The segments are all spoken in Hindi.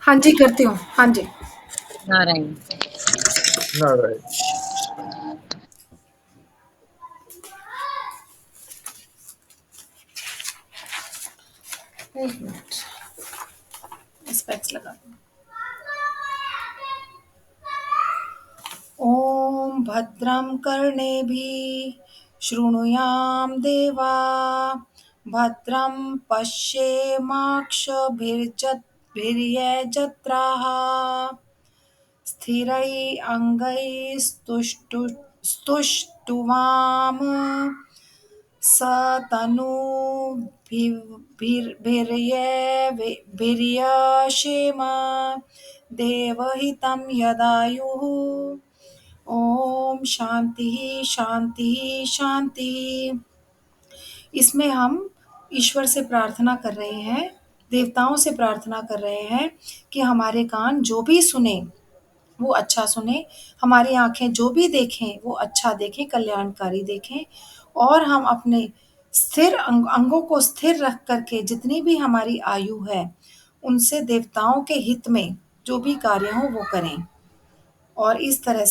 हाँ जी, करती हूँ। हाँ जी। नारायण। नारायण। एक मिनट, स्पेक्स लगा दूँ। ॐ भद्रं कर्णेभिः शृणुयाम देवा, भद्रं पश्येमाक्षभिर्यजत्राः, स्थिरैरङ्गैस्तुष्टुवाम सतनुभिर्यशेम देवहितं यदायुः। ओम शांति शांति शांति। इसमें हम ईश्वर से प्रार्थना कर रहे हैं, देवताओं से प्रार्थना कर रहे हैं कि हमारे कान जो भी सुने वो अच्छा सुने, हमारी आंखें जो भी देखें वो अच्छा देखें, कल्याणकारी देखें, और हम अपने स्थिर अंगों को स्थिर रख करके जितनी भी हमारी आयु है उनसे देवताओं के हित में जो भी कार्य हो वो करें। और इस तरह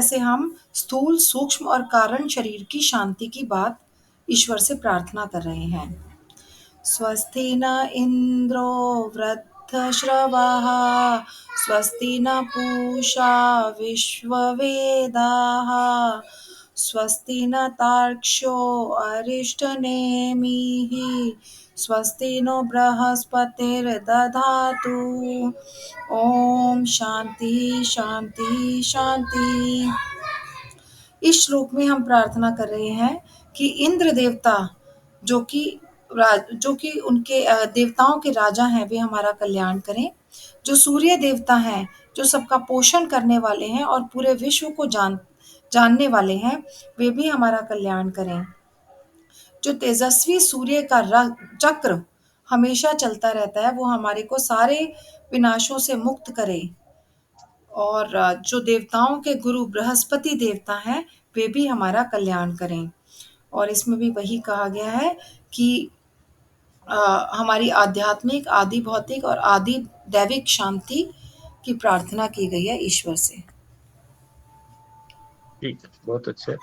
से हम स्थूल, सूक्ष्म और कारण शरीर की शांति की बात ईश्वर से प्रार्थना कर रहे हैं। स्वस्ति न इंद्रो वृद्धश्रवाः, स्वस्ति न पूषा विश्ववेदाः, स्वस्ति न तार्क्ष्यो अरिष्टनेमिः, स्वस्ति नो बृहस्पतिर्दधातु। ओम शांति शांति शांति। इस श्लोक में हम प्रार्थना कर रहे हैं कि इंद्र देवता जो कि उनके देवताओं के राजा हैं वे हमारा कल्याण करें। जो सूर्य देवता हैं, जो सबका पोषण करने वाले हैं और पूरे विश्व को जानने वाले हैं, वे भी हमारा कल्याण करें। जो तेजस्वी सूर्य का चक्र हमेशा चलता रहता है वो हमारे को सारे विनाशों से मुक्त करे। और जो देवताओं के गुरु बृहस्पति देवता हैं वे भी हमारा कल्याण करें। और इसमें भी वही कहा गया है कि हमारी आध्यात्मिक, आदि भौतिक और आदि दैविक शांति की प्रार्थना की गई है ईश्वर से। ठीक, बहुत अच्छे।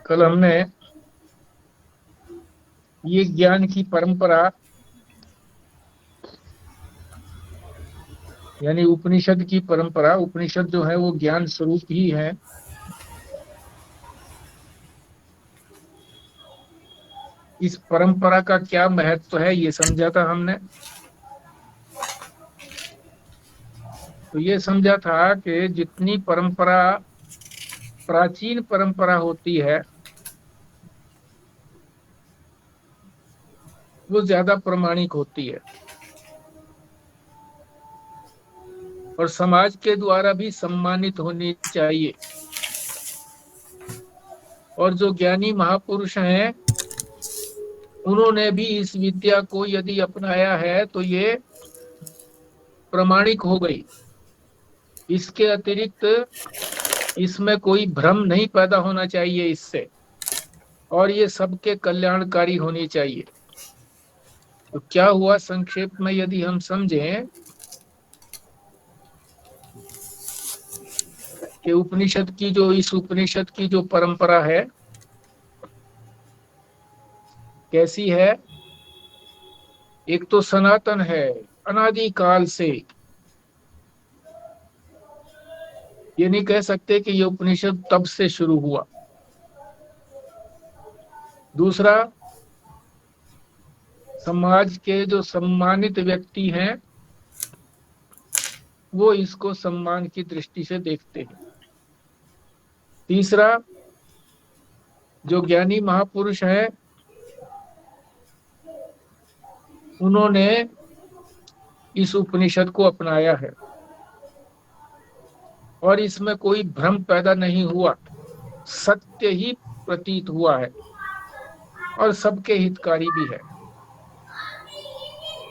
कल हमने ये ज्ञान की परंपरा यानी उपनिषद की परंपरा, उपनिषद जो है वो ज्ञान स्वरूप ही है। इस परंपरा का क्या महत्व है ये समझा था हमने। तो ये समझा था कि जितनी परंपरा, प्राचीन परंपरा होती है वो ज्यादा प्रामाणिक होती है और समाज के द्वारा भी सम्मानित होनी चाहिए। और जो ज्ञानी महापुरुष हैं उन्होंने भी इस विद्या को यदि अपनाया है तो ये प्रामाणिक हो गई। इसके अतिरिक्त इसमें कोई भ्रम नहीं पैदा होना चाहिए इससे, और ये सबके कल्याणकारी होनी चाहिए। तो क्या हुआ संक्षेप में यदि हम समझें कि इस उपनिषद की जो परंपरा है कैसी है। एक तो सनातन है, अनादि काल से। ये नहीं कह सकते कि ये उपनिषद तब से शुरू हुआ। दूसरा, समाज के जो सम्मानित व्यक्ति हैं वो इसको सम्मान की दृष्टि से देखते हैं। तीसरा, जो ज्ञानी महापुरुष हैं उन्होंने इस उपनिषद को अपनाया है और इसमें कोई भ्रम पैदा नहीं हुआ, सत्य ही प्रतीत हुआ है और सबके हितकारी भी है।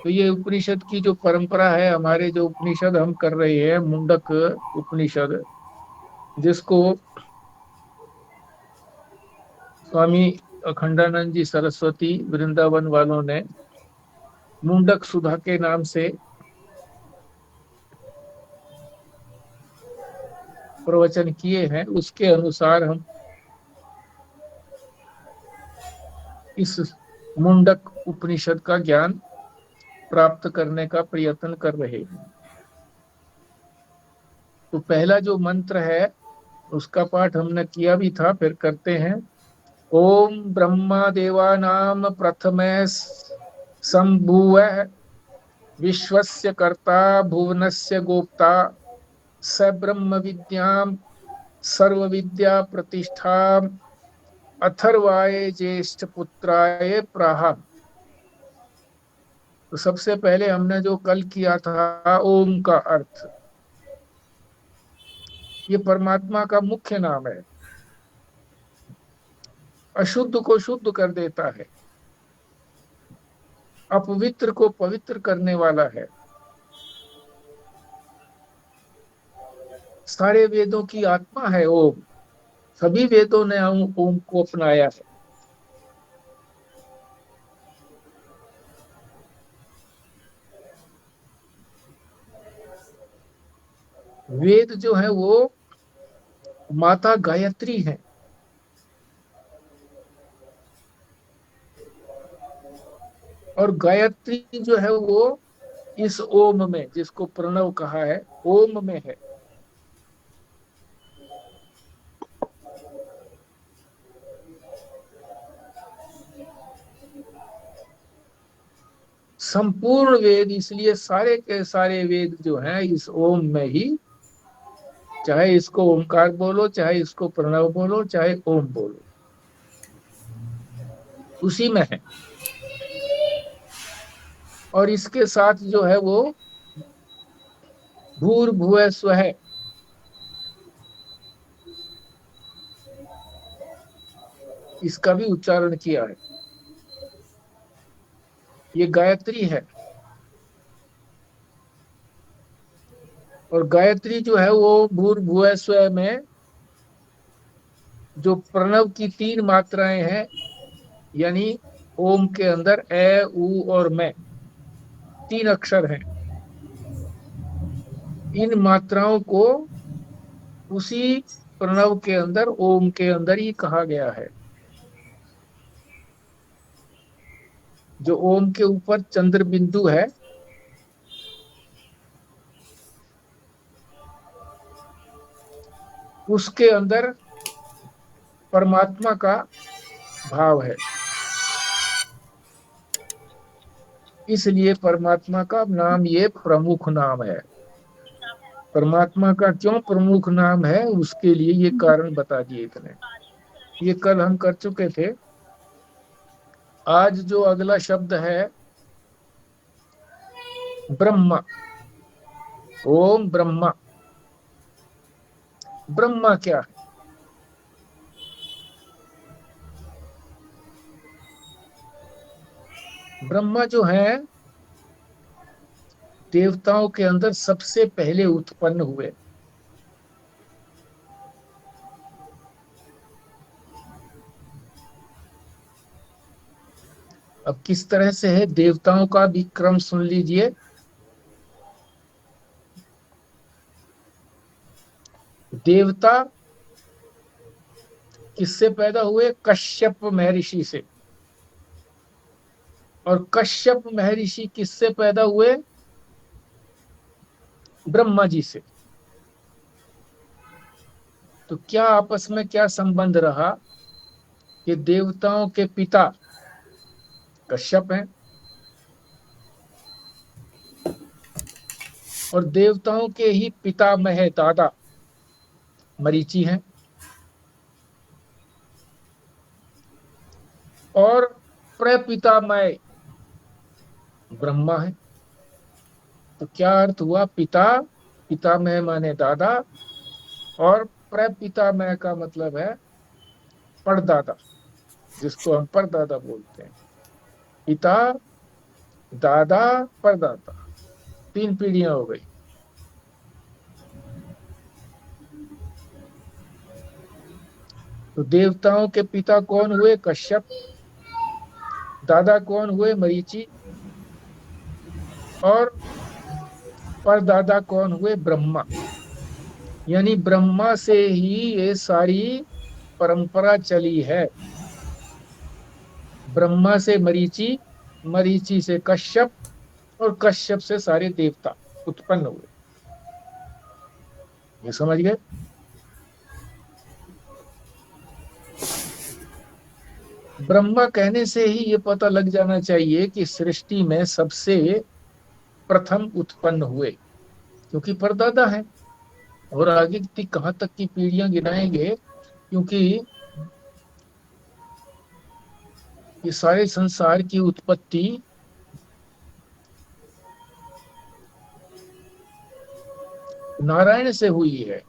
तो ये उपनिषद की जो परंपरा है, हमारे जो उपनिषद हम कर रहे हैं, मुंडक उपनिषद, जिसको स्वामी अखंडानंद जी सरस्वती वृंदावन वालों ने मुंडक सुधा के नाम से प्रवचन किए हैं, उसके अनुसार हम इस मुंडक उपनिषद का ज्ञान प्राप्त करने का प्रयत्न कर रहे हैं। तो पहला जो मंत्र है उसका पाठ हमने किया भी था, फिर करते हैं। ओम ब्रह्मा देवानाम प्रथमे संभुवः विश्वस्य कर्ता भुवनस्य गोप्ता स ब्रह्म विद्याम सर्व विद्या प्रतिष्ठा अथर्वाय ज्येष्ठ पुत्राय प्राह। तो सबसे पहले हमने जो कल किया था ओम का अर्थ, ये परमात्मा का मुख्य नाम है, अशुद्ध को शुद्ध कर देता है, अपवित्र को पवित्र करने वाला है। सारे वेदों की आत्मा है ओम, सभी वेदों ने ओम को अपनाया है। वेद जो है वो माता गायत्री है, और गायत्री जो है वो इस ओम में, जिसको प्रणव कहा है, ओम में है। संपूर्ण वेद, इसलिए सारे के सारे वेद जो हैं इस ओम में ही, चाहे इसको ओमकार बोलो, चाहे इसको प्रणव बोलो, चाहे ओम बोलो, उसी में है। और इसके साथ जो है वो भूर्भुवः स्वः, इसका भी उच्चारण किया है। ये गायत्री है, और गायत्री जो है वो भूर्भुवः स्वः में जो प्रणव की तीन मात्राएं हैं, यानी ओम के अंदर ए उ और मैं, तीन अक्षर हैं, इन मात्राओं को उसी प्रणव के अंदर, ओम के अंदर ही कहा गया है। जो ओम के ऊपर चंद्र बिंदु है, उसके अंदर परमात्मा का भाव है, इसलिए परमात्मा का नाम ये प्रमुख नाम है। परमात्मा का क्यों प्रमुख नाम है, उसके लिए ये कारण बता दिए इतने। ये कल हम कर चुके थे। आज जो अगला शब्द है ब्रह्मा, ओम ब्रह्मा। ब्रह्मा क्या है? ब्रह्मा जो है देवताओं के अंदर सबसे पहले उत्पन्न हुए। अब किस तरह से है देवताओं का भी क्रम सुन लीजिए। देवता किससे पैदा हुए? कश्यप महर्षि से। और कश्यप महर्षि किससे पैदा हुए? ब्रह्मा जी से। तो क्या आपस में क्या संबंध रहा कि देवताओं के पिता कश्यप हैं और देवताओं के ही पितामह दादा मरीचि हैं, और प्रपितामह ब्रह्मा है। तो क्या अर्थ हुआ? पिता, पितामह माने दादा, और प्रपितामह का मतलब है परदादा, जिसको हम परदादा बोलते हैं। पिता, दादा, परदादा, तीन पीढ़ियां हो गई। तो देवताओं के पिता कौन हुए? कश्यप। दादा कौन हुए? मरीचि। और परदादा कौन हुए? ब्रह्मा। यानी ब्रह्मा से ही ये सारी परंपरा चली है। ब्रह्मा से मरीचि, मरीचि से कश्यप, और कश्यप से सारे देवता उत्पन्न हुए। ये समझ गए? ब्रह्मा कहने से ही ये पता लग जाना चाहिए कि सृष्टि में सबसे प्रथम उत्पन्न हुए, क्योंकि परदादा है। और आगे की कहां तक की पीढ़ियां गिनाएंगे, क्योंकि ये सारे संसार की उत्पत्ति नारायण से हुई है।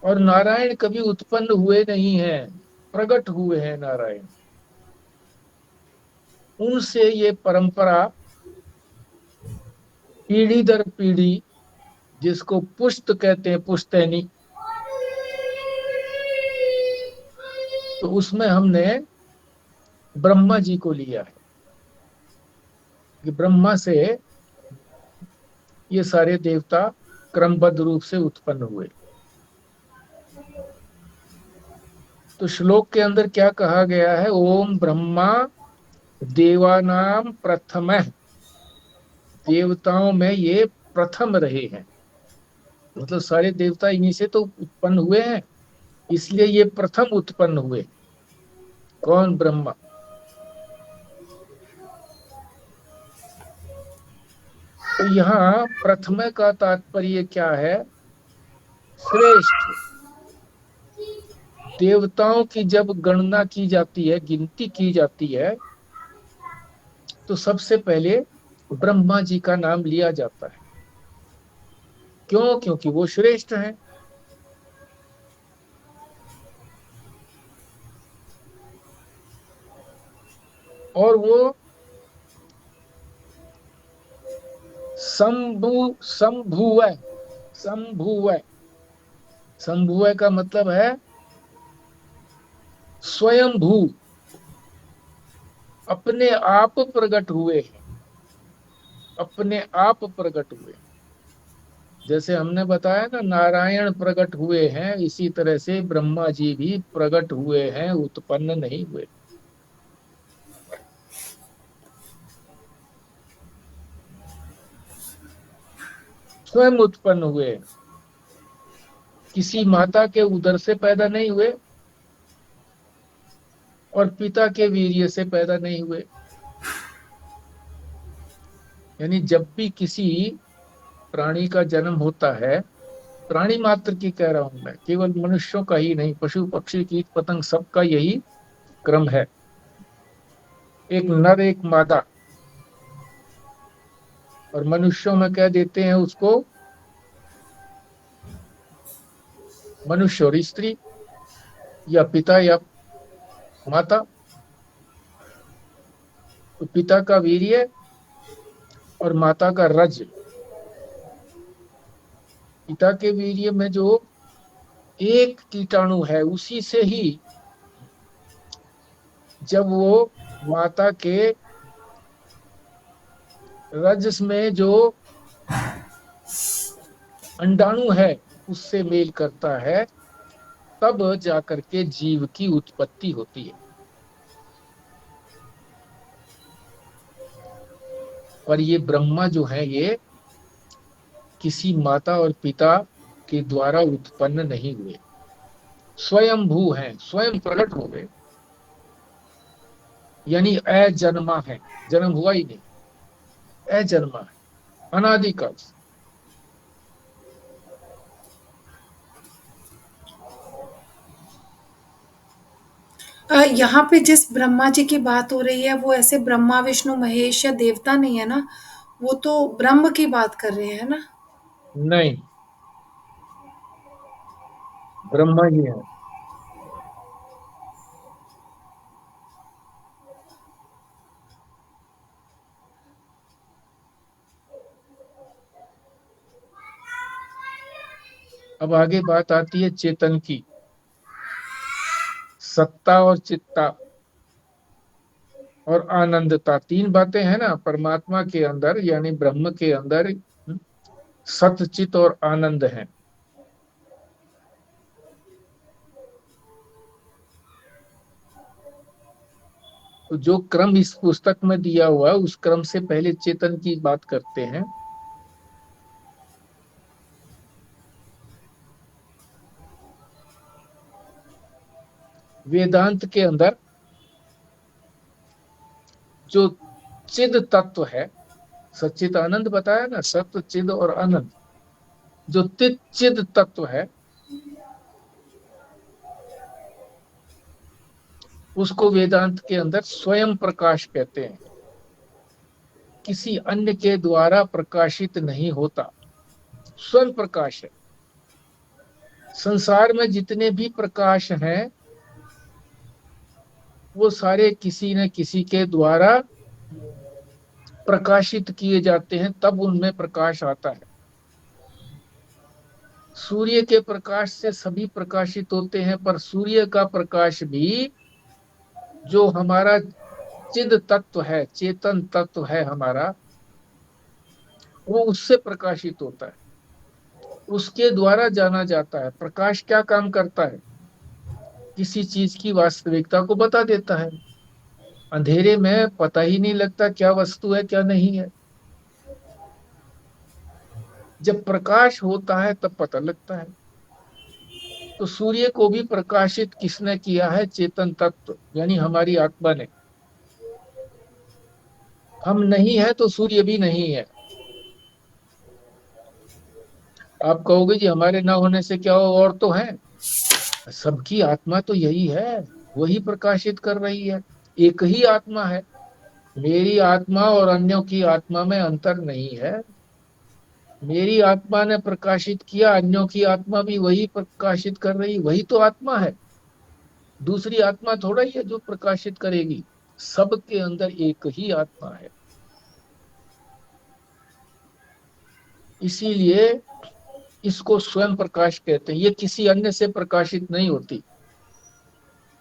और नारायण कभी उत्पन्न हुए नहीं हैं, प्रकट हुए हैं नारायण। उनसे ये परंपरा पीढ़ी दर पीढ़ी, जिसको पुश्त कहते हैं, पुश्तैनी, तो उसमें हमने ब्रह्मा जी को लिया है कि ब्रह्मा से ये सारे देवता क्रमबद्ध रूप से उत्पन्न हुए। तो श्लोक के अंदर क्या कहा गया है? ओम ब्रह्मा देवानाम प्रथमः। देवताओं में ये प्रथम रहे हैं, मतलब सारे देवता इन्हीं से तो उत्पन्न हुए हैं, इसलिए ये प्रथम उत्पन्न हुए। कौन? ब्रह्मा। तो यहाँ प्रथम का तात्पर्य क्या है? श्रेष्ठ। देवताओं की जब गणना की जाती है, गिनती की जाती है, तो सबसे पहले ब्रह्मा जी का नाम लिया जाता है। क्यों? क्योंकि वो श्रेष्ठ हैं। और वो शंभु, शंभुव, शंभुव, शंभुव का मतलब है स्वयंभू, अपने आप प्रकट हुए हैं, अपने आप प्रकट हुए। जैसे हमने बताया ना, नारायण प्रकट हुए हैं, इसी तरह से ब्रह्मा जी भी प्रकट हुए हैं, उत्पन्न नहीं हुए। स्वयं उत्पन्न हुए, किसी माता के उदर से पैदा नहीं हुए और पिता के वीर्य से पैदा नहीं हुए। यानी जब भी किसी प्राणी का जन्म होता है, प्राणी मात्र की कह रहा हूं मैं, केवल मनुष्यों का ही नहीं, पशु पक्षी कीट पतंग सबका यही क्रम है। एक नर एक मादा, और मनुष्यों में कह देते हैं उसको मनुष्य और स्त्री, या पिता या माता। तो पिता का वीर्य और माता का रज। पिता के वीर्य में जो एक कीटाणु है, उसी से ही जब वो माता के रज में जो अंडाणु है उससे मेल करता है, तब जाकर के जीव की उत्पत्ति होती है। पर ये ब्रह्मा जो है, ये किसी माता और पिता के द्वारा उत्पन्न नहीं हुए, स्वयंभू हैं, स्वयं प्रकट हो गए। यानी अजन्मा है, जन्म हुआ ही नहीं, अजन्मा है, अनादिकाल से। यहाँ पे जिस ब्रह्मा जी की बात हो रही है वो ऐसे ब्रह्मा विष्णु महेश या देवता नहीं है ना, वो तो ब्रह्म की बात कर रहे हैं ना। नहीं, ब्रह्मा ही है। अब आगे बात आती है चेतन की। सत्ता और चित्ता और आनंदता, तीन बातें हैं ना परमात्मा के अंदर, यानी ब्रह्म के अंदर। सत चित और आनंद है। तो जो क्रम इस पुस्तक में दिया हुआ है उस क्रम से पहले चेतन की बात करते हैं। वेदांत के अंदर जो चिद तत्व है, सच्चित आनंद बताया ना, सत्य चिद और आनंद, जो चिद तत्व है उसको वेदांत के अंदर स्वयं प्रकाश कहते हैं। किसी अन्य के द्वारा प्रकाशित नहीं होता, स्वयं प्रकाश है। संसार में जितने भी प्रकाश हैं वो सारे किसी न किसी के द्वारा प्रकाशित किए जाते हैं, तब उनमें प्रकाश आता है। सूर्य के प्रकाश से सभी प्रकाशित होते हैं, पर सूर्य का प्रकाश भी जो हमारा चिद तत्व है, चेतन तत्व है हमारा, वो उससे प्रकाशित होता है, उसके द्वारा जाना जाता है। प्रकाश क्या काम करता है? किसी चीज की वास्तविकता को बता देता है। अंधेरे में पता ही नहीं लगता क्या वस्तु है क्या नहीं है। जब प्रकाश होता है तब पता लगता है। तो सूर्य को भी प्रकाशित किसने किया है? चेतन तत्व, यानी हमारी आत्मा ने। हम नहीं है तो सूर्य भी नहीं है। आप कहोगे जी हमारे ना होने से क्या हो, और तो है। सबकी आत्मा तो यही है, वही प्रकाशित कर रही है। एक ही आत्मा है। मेरी आत्मा और अन्यों की आत्मा में अंतर नहीं है। मेरी आत्मा ने प्रकाशित किया, अन्यों की आत्मा भी वही प्रकाशित कर रही, वही तो आत्मा है। दूसरी आत्मा थोड़ा ही है जो प्रकाशित करेगी। सबके अंदर एक ही आत्मा है। इसीलिए इसको स्वयं प्रकाश कहते हैं। ये किसी अन्य से प्रकाशित नहीं होती।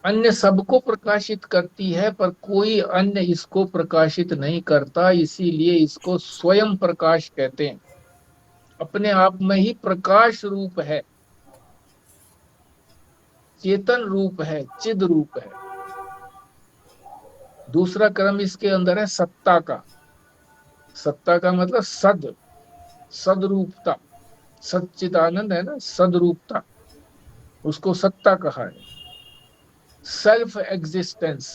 अन्य सबको प्रकाशित करती है पर कोई अन्य इसको प्रकाशित नहीं करता, इसीलिए इसको स्वयं प्रकाश कहते हैं। अपने आप में ही प्रकाश रूप है, चेतन रूप है, चिद रूप है। दूसरा क्रम इसके अंदर है सत्ता का। सत्ता का मतलब सदरूपता। सच्चिदानंद है ना, सदरूपता, उसको सत्ता कहा है। Self existence.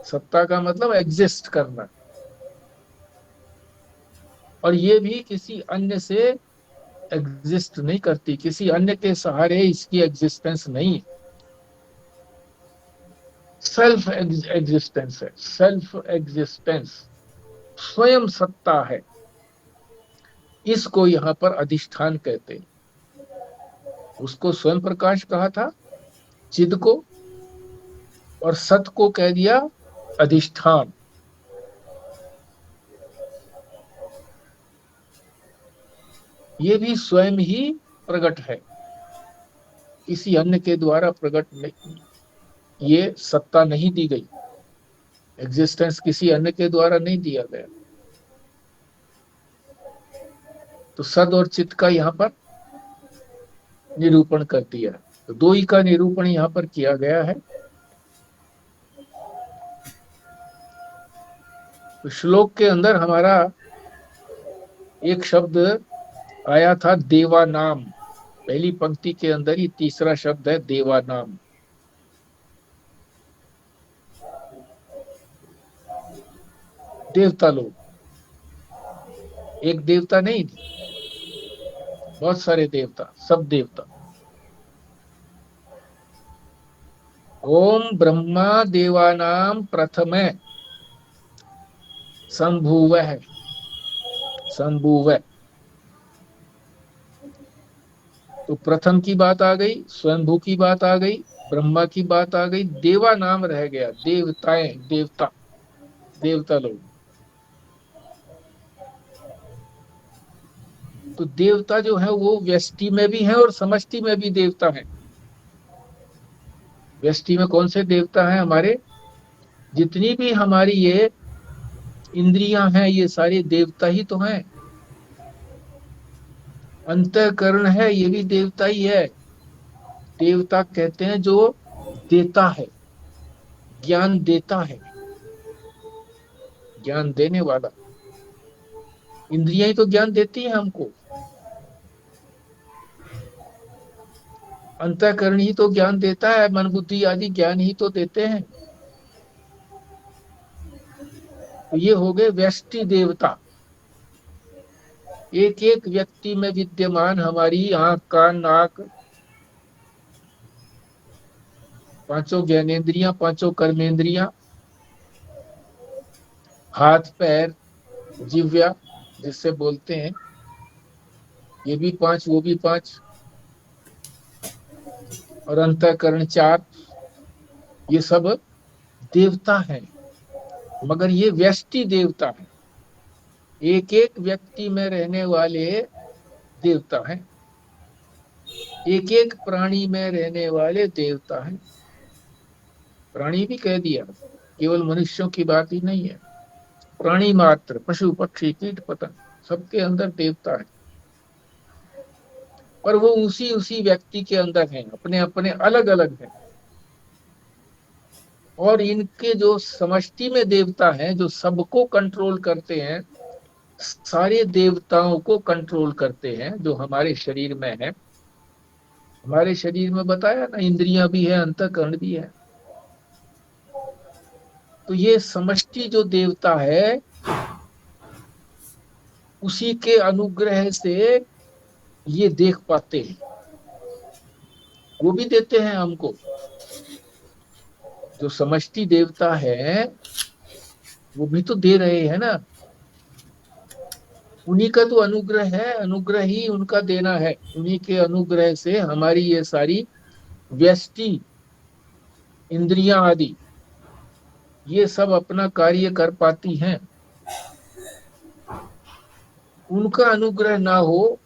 सत्ता का मतलब एग्जिस्ट करना, और ये भी किसी अन्य से एग्जिस्ट नहीं करती, किसी अन्य के सहारे इसकी एग्जिस्टेंस नहीं है। सेल्फ एग्जिस्टेंस है, सेल्फ एग्जिस्टेंस, स्वयं सत्ता है। इसको यहाँ पर अधिष्ठान कहते हैं। उसको स्वयं प्रकाश कहा था, चिद को, और सत को कह दिया अधिष्ठान। ये भी स्वयं ही प्रकट है, किसी अन्य के द्वारा प्रकट नहीं। ये सत्ता नहीं दी गई, एग्जिस्टेंस किसी अन्य के द्वारा नहीं दिया गया। तो सद और चित्त का यहाँ पर निरूपण कर दिया। तो दो ही का निरूपण यहाँ पर किया गया है। तो श्लोक के अंदर हमारा एक शब्द आया था देवानाम। पहली पंक्ति के अंदर ही तीसरा शब्द है देवानाम। देवता लोग, एक देवता नहीं, बहुत सारे देवता, सब देवता। ओम ब्रह्मा देवानाम प्रथमे संभुवः। संभुव, तो प्रथम की बात आ गई, स्वयंभू की बात आ गई, ब्रह्मा की बात आ गई, देवा नाम रह गया। देवताएं, देवता, देवता लोग। तो देवता जो है वो व्यष्टि में भी है और समष्टि में भी देवता है। व्यष्टि में कौन से देवता हैं हमारे? जितनी भी हमारी ये इंद्रियां हैं ये सारे देवता ही तो हैं। अंतःकरण है ये भी देवता ही है। देवता कहते हैं जो देता है, ज्ञान देता है, ज्ञान देने वाला। इंद्रियां ही तो ज्ञान देती हैं हमको, अंतःकरण ही तो ज्ञान देता है, मन बुद्धि आदि ज्ञान ही तो देते हैं। तो ये हो गए व्यष्टि देवता, एक एक व्यक्ति में विद्यमान हमारी आंख कान नाक, पांचों ज्ञानेन्द्रियां, पांचों कर्मेंद्रियां, हाथ पैर जिह्वा जिससे बोलते हैं, ये भी पांच वो भी पांच, और अंतःकरण चार, ये सब देवता हैं। मगर ये व्यष्टि देवता है, एक एक व्यक्ति में रहने वाले देवता हैं, एक एक प्राणी में रहने वाले देवता हैं। प्राणी भी कह दिया, केवल मनुष्यों की बात ही नहीं है, प्राणी मात्र, पशु पक्षी कीट पतंग, सबके अंदर देवता है। पर वो उसी उसी व्यक्ति के अंदर हैं, अपने अपने अलग अलग हैं। और इनके जो समष्टि में देवता हैं, जो सबको कंट्रोल करते हैं, सारे देवताओं को कंट्रोल करते हैं, जो हमारे शरीर में है। हमारे शरीर में बताया ना, इंद्रियां भी है, अंतःकरण भी है। तो ये समष्टि जो देवता है, उसी के अनुग्रह से ये देख पाते हैं, वो भी देते हैं हमको। जो समष्टि देवता है वो भी तो दे रहे हैं ना, उन्हीं का तो अनुग्रह है, अनुग्रह ही उनका देना है। उन्हीं के अनुग्रह से हमारी ये सारी व्यष्टि इंद्रियां आदि ये सब अपना कार्य कर पाती हैं। उनका अनुग्रह ना हो,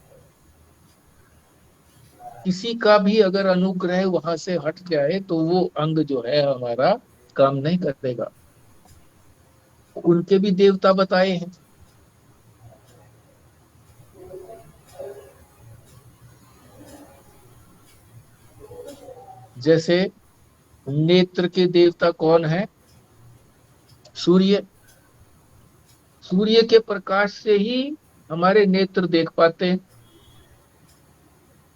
किसी का भी अगर अनुग्रह वहां से हट जाए तो वो अंग जो है हमारा काम नहीं करेगा। उनके भी देवता बताए हैं। जैसे नेत्र के देवता कौन है? सूर्य। सूर्य के प्रकाश से ही हमारे नेत्र देख पाते हैं।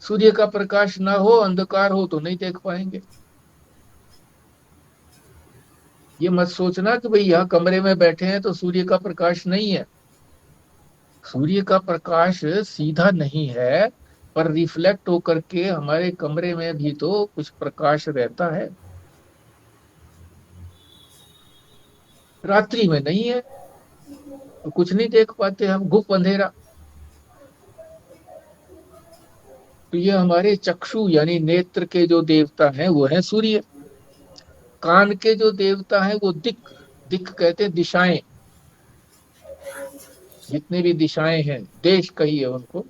सूर्य का प्रकाश ना हो, अंधकार हो तो नहीं देख पाएंगे। ये मत सोचना कि भाई यहाँ कमरे में बैठे हैं तो सूर्य का प्रकाश नहीं है। सूर्य का प्रकाश सीधा नहीं है, पर रिफ्लेक्ट होकर के हमारे कमरे में भी तो कुछ प्रकाश रहता है। रात्रि में नहीं है तो कुछ नहीं देख पाते हम, गुप अंधेरा। तो ये हमारे चक्षु यानी नेत्र के जो देवता हैं वो है सूर्य। कान के जो देवता हैं वो दिक, दिक कहते हैं दिशाएं, जितनी भी दिशाएं हैं, देश कही है उनको।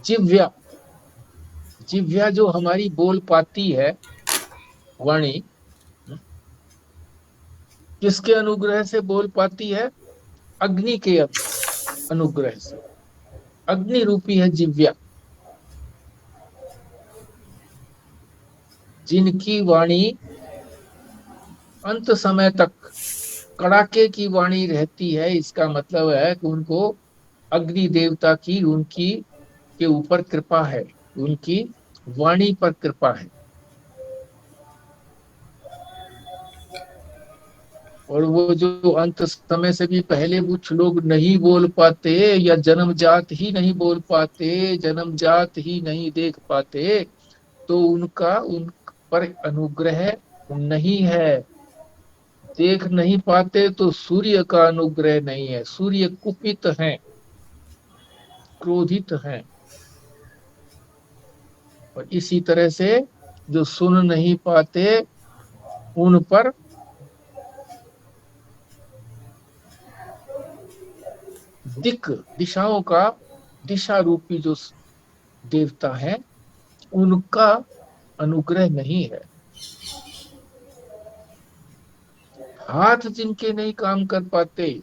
जिव्या, जिव्या जो हमारी बोल पाती है वाणी, किसके अनुग्रह से बोल पाती है? अग्नि के अनुग्रह से। अग्नि रूपी है जिव्या, जिनकी वाणी अंत समय तक कड़ाके की वाणी रहती है। इसका मतलब है कि उनको अग्नि देवता की, उनकी के ऊपर कृपा है, उनकी वाणी पर कृपा है। और वो जो अंत समय से भी पहले कुछ लोग नहीं बोल पाते, या जन्मजात ही नहीं बोल पाते, जन्मजात ही नहीं देख पाते, तो उनका उन पर अनुग्रह नहीं है। देख नहीं पाते तो सूर्य का अनुग्रह नहीं है। सूर्य कुपित हैं, क्रोधित हैं। और इसी तरह से जो सुन नहीं पाते उन पर दिक, दिशाओं का, दिशा रूपी जो देवता हैं उनका अनुग्रह नहीं है। हाथ जिनके नहीं काम कर पाते,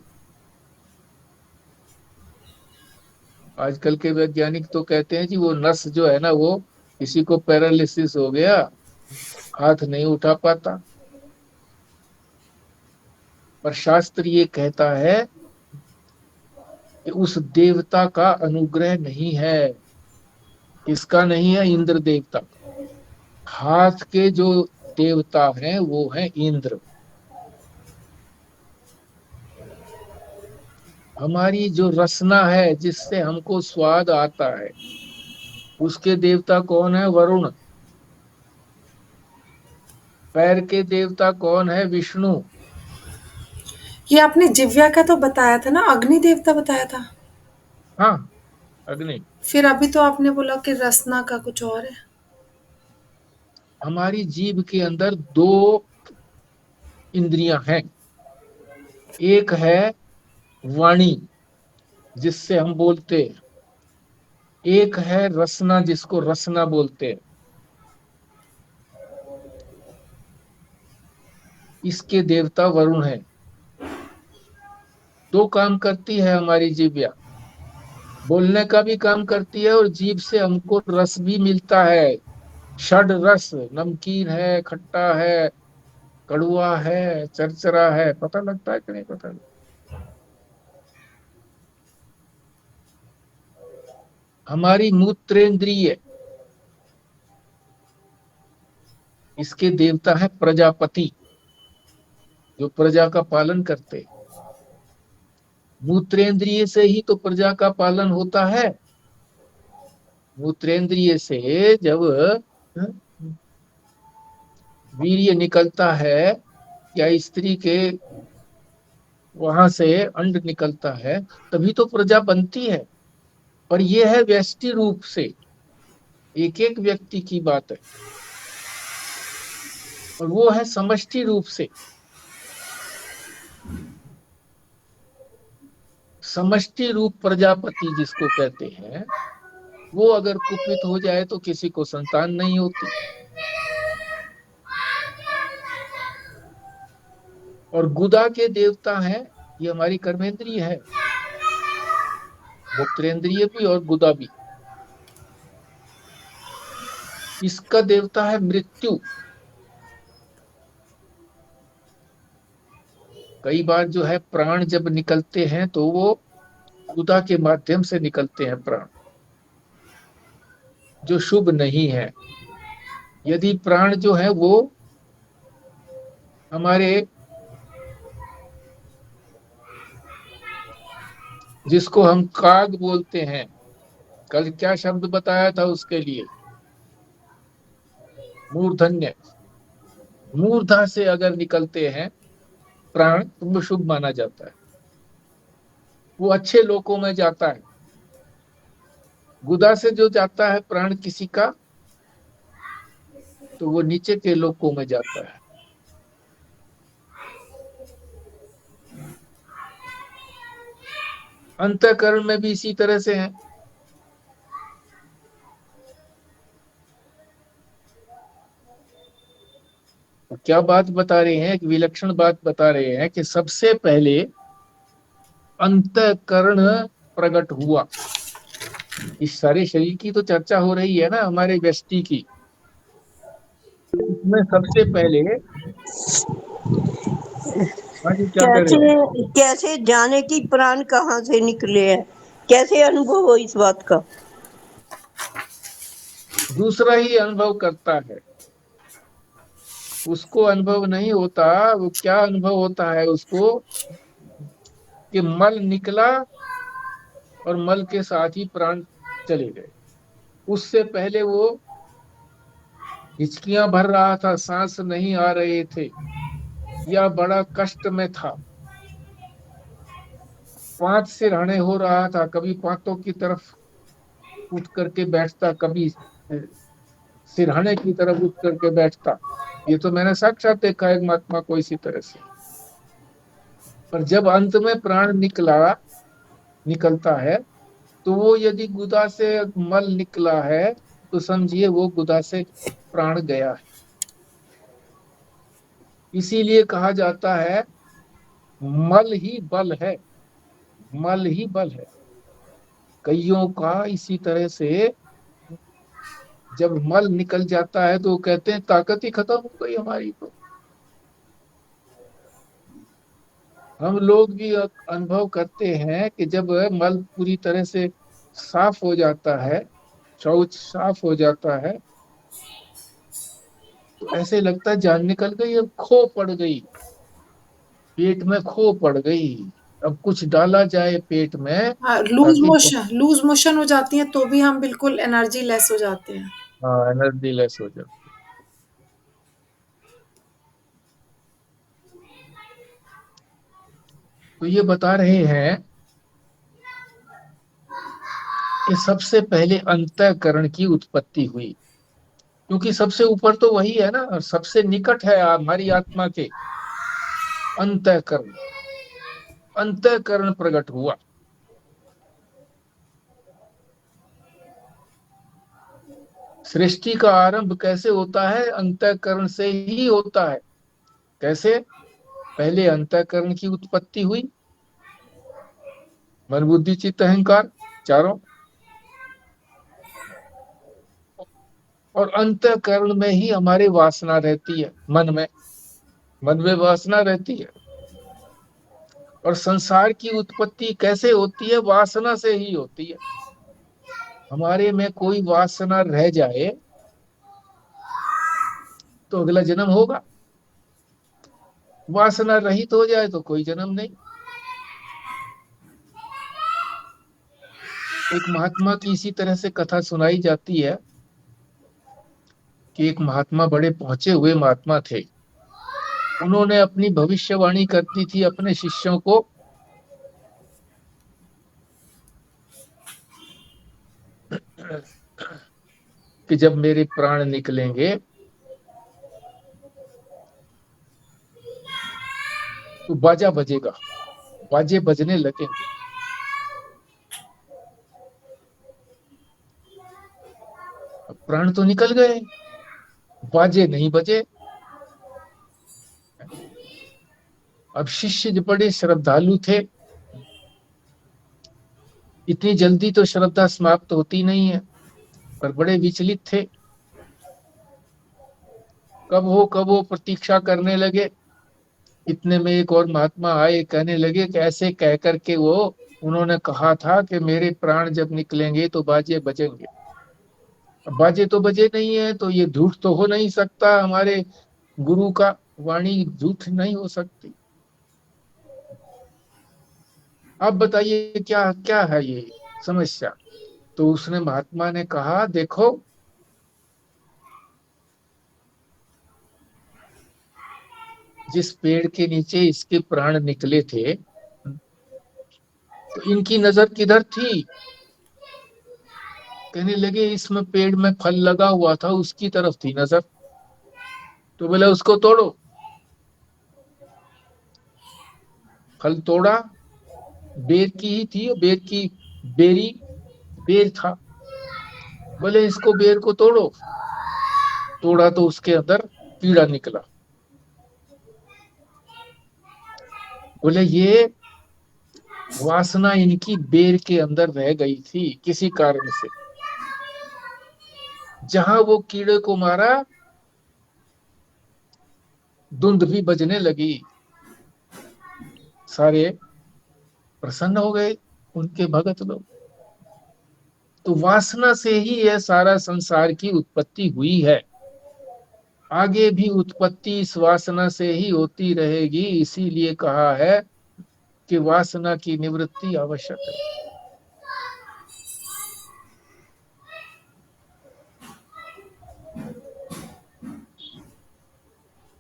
आजकल के वैज्ञानिक तो कहते हैं जी वो नस जो है ना, वो किसी को पैरालिसिस हो गया, हाथ नहीं उठा पाता। पर शास्त्र ये कहता है कि उस देवता का अनुग्रह नहीं है। किसका नहीं है? इंद्र देवता का। हाथ के जो देवता हैं वो है इंद्र। हमारी जो रसना है जिससे हमको स्वाद आता है, उसके देवता कौन है? वरुण। पैर के देवता कौन है? विष्णु। ये आपने जिव्या का तो बताया था ना, अग्नि देवता बताया था। हाँ, अग्नि। फिर अभी तो आपने बोला कि रसना का कुछ और है। हमारी जीभ के अंदर दो इंद्रियां हैं। एक है वाणी, जिससे हम बोलते हैं। एक है रसना, जिसको रसना बोलते हैं। इसके देवता वरुण है। दो काम करती है हमारी जीभ। बोलने का भी काम करती है और जीभ से हमको रस भी मिलता है। षड रस, नमकीन है, खट्टा है, कड़ुआ है, चरचरा है। पता लगता है कि नहीं पता? हमारी मूत्रेंद्रिय, इसके देवता है प्रजापति, जो प्रजा का पालन करते हैं। मूत्रेंद्रिय से ही तो प्रजा का पालन होता है। मूत्रेंद्रिय से जब वीर्य निकलता है, या स्त्री के वहां से अंड निकलता है, तभी तो प्रजा बनती है। पर यह है व्यष्टि रूप से, एक एक व्यक्ति की बात है। और वो है समष्टि रूप से। समष्टि रूप प्रजापति जिसको कहते हैं, वो अगर कुपित हो जाए तो किसी को संतान नहीं होती। और गुदा के देवता हैं, ये हमारी कर्मेंद्रिय है, मूत्रेंद्रिय भी और गुदा भी। इसका देवता है मृत्यु। कई बार जो है प्राण जब निकलते हैं तो वो गुदा के माध्यम से निकलते हैं प्राण, जो शुभ नहीं है। यदि प्राण जो है वो हमारे, जिसको हम काग बोलते हैं, कल क्या शब्द बताया था उसके लिए? मूर्धन्य। मूर्धा से अगर निकलते हैं प्राण तो वो शुभ माना जाता है, वो अच्छे लोकों में जाता है। गुदा से जो जाता है प्राण किसी का, तो वो नीचे के लोकों में जाता है। अंतःकरण में भी इसी तरह से है। क्या बात बता रहे हैं? एक विलक्षण बात बता रहे हैं कि सबसे पहले अंतःकरण प्रकट हुआ। इस सारे शरीर की तो चर्चा हो रही है ना, हमारे व्यष्टि की। इसमें सबसे पहले, हाँ जी, क्या कह रहे थे? कैसे कैसे जाने कि प्राण कहाँ से निकले हैं? कैसे अनुभव हो इस बात का? दूसरा ही अनुभव करता है, उसको अनुभव नहीं होता। वो क्या अनुभव होता है उसको? कि मल निकला और मल के साथ ही प्राण चले गए। उससे पहले वो हिचकियां भर रहा था, सांस नहीं आ रहे थे, या बड़ा कष्ट में था, पांच सिरहाने हो रहा था, कभी पांतों की तरफ उठ करके बैठता, कभी सिरहाने की तरफ उठ करके बैठता। ये तो मैंने साक्षात देखा है महात्मा को इसी तरह से। पर जब अंत में प्राण निकलता है तो वो यदि गुदा से मल निकला है तो समझिए वो गुदा से प्राण गया है। इसीलिए कहा जाता है मल ही बल है, मल ही बल है। कईयों का इसी तरह से जब मल निकल जाता है तो वो कहते हैं ताकत ही खत्म हो गई हमारी। तो हम लोग भी अनुभव करते हैं कि जब मल पूरी तरह से साफ हो जाता है, शौच साफ हो जाता है, तो ऐसे लगता है जान निकल गई, अब खो पड़ गई, पेट में खो पड़ गई। अब कुछ डाला जाए पेट में हाँ, ताकि लूज मोशन हो जाती है तो भी हम बिल्कुल एनर्जी लेस हो जाते हैं। हाँ एनर्जी लेस हो जाए। तो ये बता रहे हैं कि सबसे पहले अंतःकरण की उत्पत्ति हुई, क्योंकि सबसे ऊपर तो वही है ना, और सबसे निकट है हमारी आत्मा के। अंतःकरण, अंतःकरण प्रकट हुआ। सृष्टि का आरंभ कैसे होता है? अंतःकरण से ही होता है। कैसे? पहले अंतःकरण की उत्पत्ति हुई, मन बुद्धि चित्त अहंकार चारों, और अंतःकरण में ही हमारी वासना रहती है। मन में वासना रहती है। और संसार की उत्पत्ति कैसे होती है? वासना से ही होती है। हमारे में कोई वासना रह जाए तो अगला जन्म होगा, वासना रहित हो जाए तो कोई जन्म नहीं। एक महात्मा की इसी तरह से कथा सुनाई जाती है कि एक महात्मा, बड़े पहुंचे हुए महात्मा थे। उन्होंने अपनी भविष्यवाणी करती थी अपने शिष्यों को कि जब मेरे प्राण निकलेंगे तो बाजा बजेगा, बाजे बजने लगेंगे। अब प्राण तो निकल गए, बाजे नहीं बजे। अब शिष्य जो बड़े श्रद्धालु थे, इतनी जल्दी तो श्रद्धा समाप्त होती नहीं है, पर बड़े विचलित थे। कब हो प्रतीक्षा करने लगे। इतने में एक और महात्मा आए, कहने लगे कि ऐसे कह करके वो, उन्होंने कहा था कि मेरे प्राण जब निकलेंगे तो बाजे बजेंगे। अब बाजे तो बजे नहीं है, तो ये झूठ तो हो नहीं सकता, हमारे गुरु का वाणी झूठ नहीं हो सकती। आप बताइए क्या क्या है ये समस्या? तो उसने, महात्मा ने कहा, देखो जिस पेड़ के नीचे इसके प्राण निकले थे तो इनकी नजर किधर थी? कहने लगे इसमें पेड़ में फल लगा हुआ था, उसकी तरफ थी नजर। तो बोले उसको तोड़ो। फल तोड़ा, बेर की ही थी, बेर की बेरी, बेर था। बोले इसको, बेर को तोड़ो। तोड़ा तो उसके अंदर कीड़ा निकला। बोले ये वासना इनकी बेर के अंदर रह गई थी किसी कारण से। जहां वो कीड़े को मारा, धुंध भी बजने लगी। सारे प्रसन्न हो गए उनके भगत लोग। तो वासना से ही यह सारा संसार की उत्पत्ति हुई है। आगे भी उत्पत्ति इस वासना से ही होती रहेगी। इसीलिए कहा है कि वासना की निवृत्ति आवश्यक है।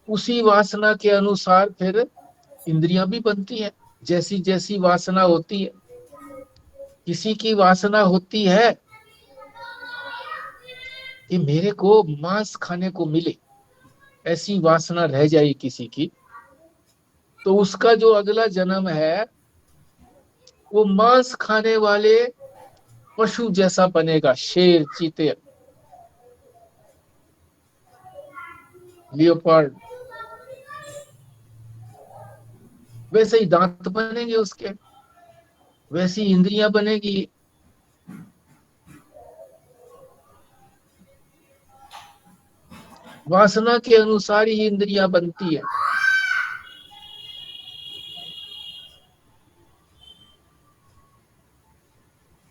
उसी वासना के अनुसार फिर इंद्रियां भी बनती हैं। जैसी जैसी वासना होती है, किसी की वासना होती है कि मेरे को मांस खाने को मिले, ऐसी वासना रह जाए किसी की, तो उसका जो अगला जन्म है वो मांस खाने वाले पशु जैसा बनेगा, शेर, चीते, लियोपार्ड, वैसे ही दांत बनेंगे उसके, वैसी इंद्रियां बनेगी। वासना के अनुसार ही इंद्रियां बनती है।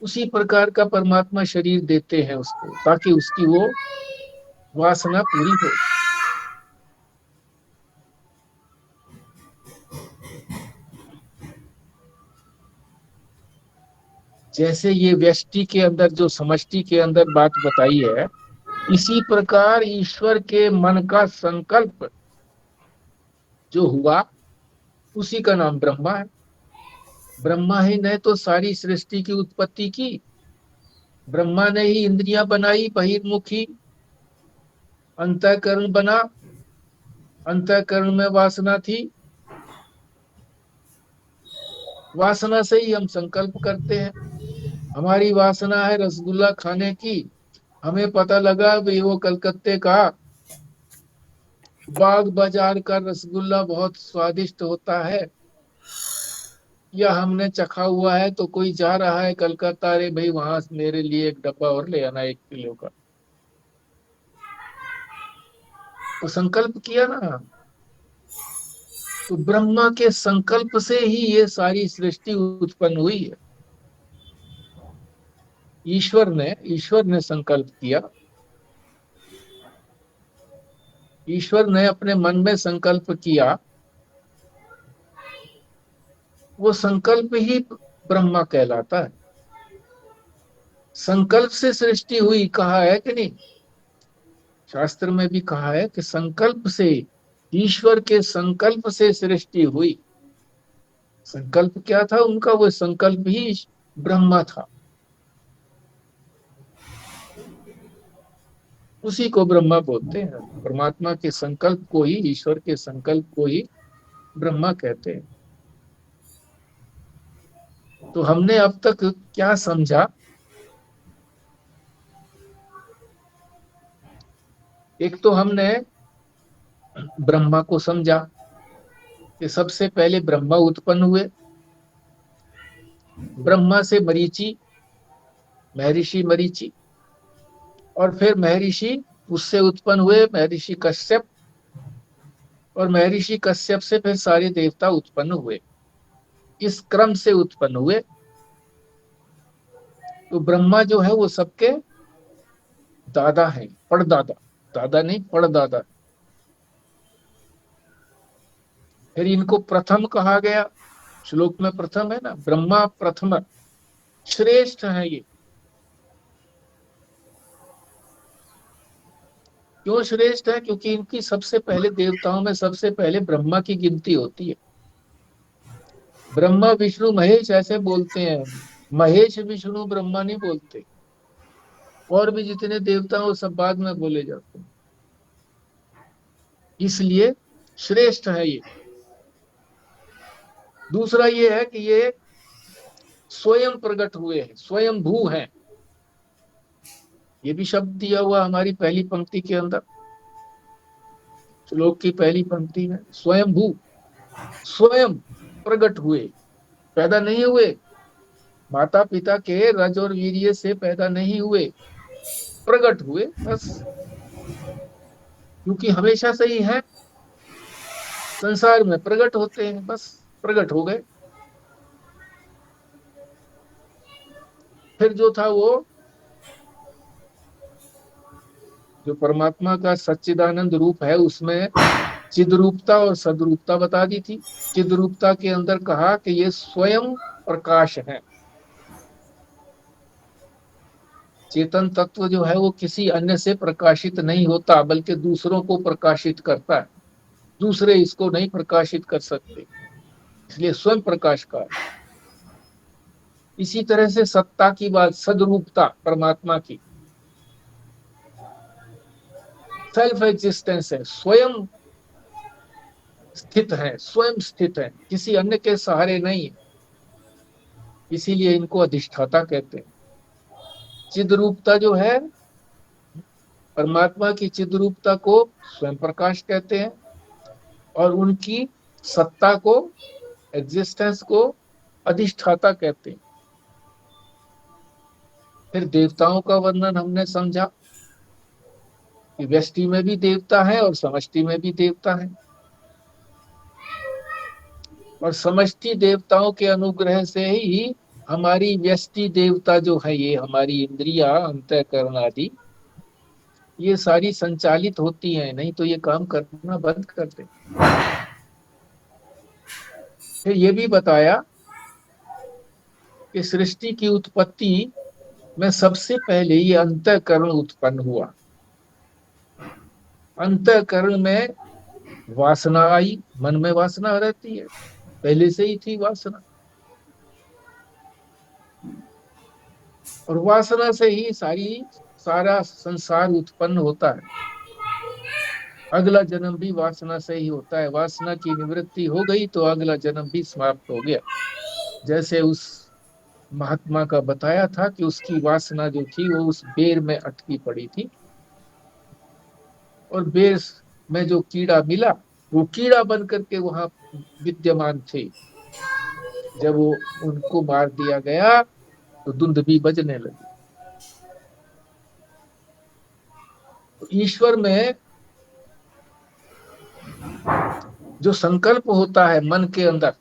उसी प्रकार का परमात्मा शरीर देते हैं उसको, ताकि उसकी वो वासना पूरी हो। जैसे ये व्यष्टि के अंदर जो समष्टि के अंदर बात बताई है, इसी प्रकार ईश्वर के मन का संकल्प जो हुआ, उसी का नाम ब्रह्मा है। ब्रह्मा ही ने तो सारी सृष्टि की उत्पत्ति की, ब्रह्मा ने ही इंद्रियां बनाई, बहिर्मुखी, अंतःकरण बना, अंतःकरण में वासना थी, वासना से ही हम संकल्प करते हैं। हमारी वासना है रसगुल्ला खाने की, हमें पता लगा भाई वो कलकत्ते का बाग बाजार का रसगुल्ला बहुत स्वादिष्ट होता है, या हमने चखा हुआ है तो कोई जा रहा है कलकत्ता, अरे भाई वहां मेरे लिए एक डब्बा और ले आना 1 किलो का, तो संकल्प किया ना। तो ब्रह्मा के संकल्प से ही ये सारी सृष्टि उत्पन्न हुई है। ईश्वर ने संकल्प किया, ईश्वर ने अपने मन में संकल्प किया, वो संकल्प ही ब्रह्मा कहलाता है। संकल्प से सृष्टि हुई, कहा है कि नहीं? शास्त्र में भी कहा है कि संकल्प से, ईश्वर के संकल्प से सृष्टि हुई। संकल्प क्या था उनका? वो संकल्प ही ब्रह्मा था, उसी को ब्रह्मा बोलते हैं। परमात्मा के संकल्प को ही, ईश्वर के संकल्प को ही ब्रह्मा कहते हैं। तो हमने अब तक क्या समझा? एक तो हमने ब्रह्मा को समझा कि सबसे पहले ब्रह्मा उत्पन्न हुए, ब्रह्मा से मरीचि, महर्षि मरीचि, और फिर महर्षि, उससे उत्पन्न हुए महर्षि कश्यप, और महर्षि कश्यप से फिर सारे देवता उत्पन्न हुए, इस क्रम से उत्पन्न हुए। तो ब्रह्मा जो है वो सबके दादा है, पड़दादा, दादा नहीं पड़दादा। फिर इनको प्रथम कहा गया, श्लोक में प्रथम है ना, ब्रह्मा प्रथम, श्रेष्ठ है ये। क्यों श्रेष्ठ है? क्योंकि इनकी सबसे पहले, देवताओं में सबसे पहले ब्रह्मा की गिनती होती है। ब्रह्मा विष्णु महेश ऐसे बोलते हैं, महेश विष्णु ब्रह्मा नहीं बोलते। और भी जितने देवता हैं वो सब बाद में बोले जाते हैं, इसलिए श्रेष्ठ है ये। दूसरा ये है कि ये स्वयं प्रकट हुए हैं, स्वयं भू हैं। ये भी शब्द दिया हुआ हमारी पहली पंक्ति के अंदर, श्लोक की पहली पंक्ति में, स्वयं भू, स्वयं प्रकट हुए, पैदा नहीं हुए, माता पिता के रज और वीर्य से पैदा नहीं हुए, प्रकट हुए बस। क्योंकि हमेशा से ही है, संसार में प्रकट होते हैं, बस प्रकट हो गए। फिर जो था वो, जो परमात्मा का सच्चिदानंद रूप है, उसमें चिद्रूपता और सद्रूपता बता दी थी। चिद्रूपता के अंदर कहा कि ये स्वयं प्रकाश है। चेतन तत्व जो है वो किसी अन्य से प्रकाशित नहीं होता, बल्कि दूसरों को प्रकाशित करता है, दूसरे इसको नहीं प्रकाशित कर सकते, इसलिए स्वयं प्रकाश का। इसी तरह से सत्ता की बात, सद्रूपता परमात्मा की, सेल्फ एग्जिस्टेंस है, स्वयं स्थित है, स्वयं स्थित है, किसी अन्य के सहारे नहीं है, इसीलिए इनको अधिष्ठाता कहते हैं। चिद रूपता जो है, परमात्मा की चिद रूपता को स्वयं प्रकाश कहते हैं, और उनकी सत्ता को, एग्जिस्टेंस को अधिष्ठाता कहते हैं। फिर देवताओं का वर्णन हमने समझा कि व्यष्टि में भी देवता है और समष्टि में भी देवता है, और समष्टि देवताओं के अनुग्रह से ही हमारी व्यष्टि देवता जो है, ये हमारी इंद्रिया, अंतःकरण आदि, ये सारी संचालित होती हैं, नहीं तो ये काम करना बंद कर दे। फिर ये भी बताया कि सृष्टि की उत्पत्ति में सबसे पहले ये अंतःकरण उत्पन्न हुआ। अंतःकरण में वासना आई, मन में वासना रहती है, पहले से ही थी वासना, और वासना से ही सारा संसार उत्पन्न होता है। अगला जन्म भी वासना से ही होता है। वासना की निवृत्ति हो गई तो अगला जन्म भी समाप्त हो गया। जैसे उस महात्मा का बताया था कि उसकी वासना जो थी वो उस बेर में अटकी पड़ी थी, और बेर में जो कीड़ा मिला वो कीड़ा बन करके वहां विद्यमान थे। जब वो उनको मार दिया गया तो धुंध भी बजने लगी। तो ईश्वर में जो संकल्प होता है मन के अंदर,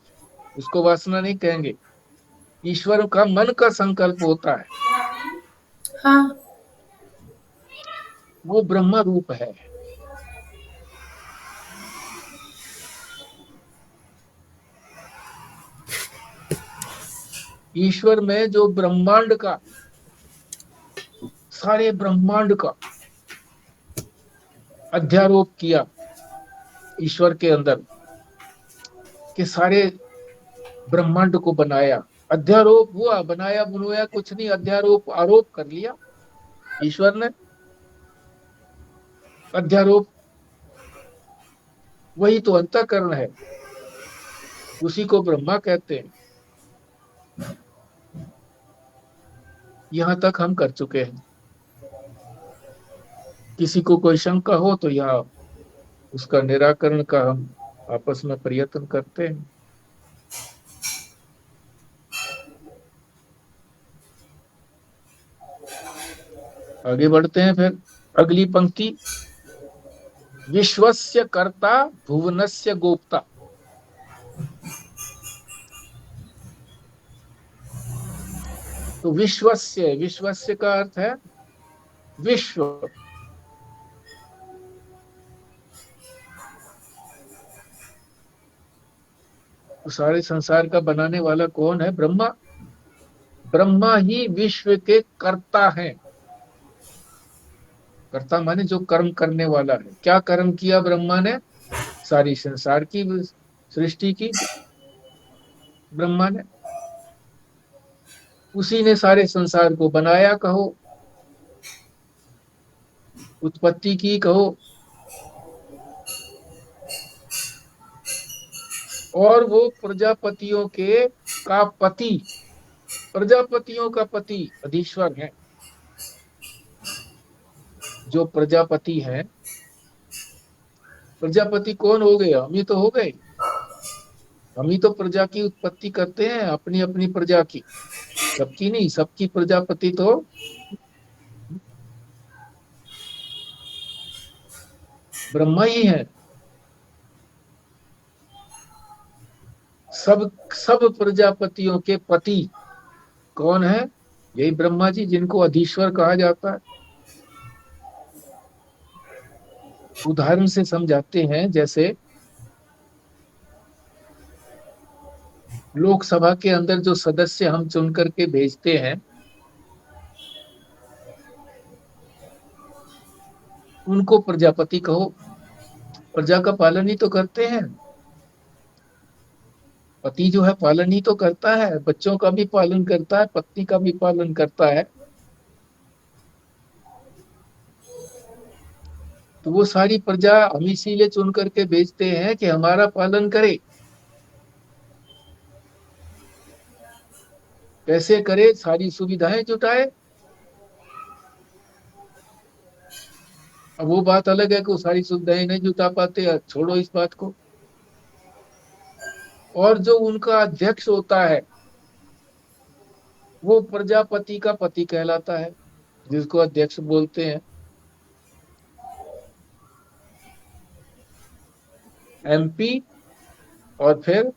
उसको वासना नहीं कहेंगे। ईश्वर का मन का संकल्प होता है, हाँ। वो ब्रह्म रूप है। ईश्वर में जो ब्रह्मांड का, सारे ब्रह्मांड का अध्यारोप किया ईश्वर के अंदर, कि सारे ब्रह्मांड को बनाया। अध्यारोप हुआ, बनाया बुनवाया कुछ नहीं, अध्यारोप, आरोप कर लिया ईश्वर ने। अध्यारोप वही तो अंतःकरण है, उसी को ब्रह्मा कहते हैं। यहां तक हम कर चुके हैं। किसी को कोई शंका हो तो यहाँ उसका निराकरण का हम आपस में प्रयत्न करते हैं। आगे बढ़ते हैं। फिर अगली पंक्ति, विश्वस्य कर्ता भुवनस्य गोप्ता। तो विश्वस्य, विश्वस्य का अर्थ है विश्व। तो सारे संसार का बनाने वाला कौन है? ब्रह्मा। ब्रह्मा ही विश्व के कर्ता हैं। कर्ता माने जो कर्म करने वाला है। क्या कर्म किया ब्रह्मा ने? सारी संसार की सृष्टि की ब्रह्मा ने, उसी ने सारे संसार को बनाया कहो, उत्पत्ति की कहो, और वो प्रजापतियों के का पति, प्रजापतियों का पति अधीश्वर है। जो प्रजापति है, प्रजापति कौन हो गए? हम ही तो हो गए। हम ही तो प्रजा की उत्पत्ति करते हैं, अपनी अपनी प्रजा की, सबकी नहीं। सबकी प्रजापति तो ब्रह्मा ही है। सब प्रजापतियों के पति कौन है? यही ब्रह्मा जी, जिनको अधीश्वर कहा जाता है। उदाहरण से समझाते हैं। जैसे लोकसभा के अंदर जो सदस्य हम चुन करके भेजते हैं, उनको प्रजापति कहो। प्रजा का पालन ही तो करते हैं। पति जो है पालन ही तो करता है, बच्चों का भी पालन करता है, पत्नी का भी पालन करता है। तो वो सारी प्रजा हम इसीलिए चुन करके भेजते हैं कि हमारा पालन करे। कैसे करे? सारी सुविधाएं जुटाए, अब वो बात अलग है कि वो सारी सुविधाएं नहीं जुटा पाते, छोड़ो इस बात को। और जो उनका अध्यक्ष होता है वो प्रजापति का पति कहलाता है, जिसको अध्यक्ष बोलते हैं। एमपी, और फिर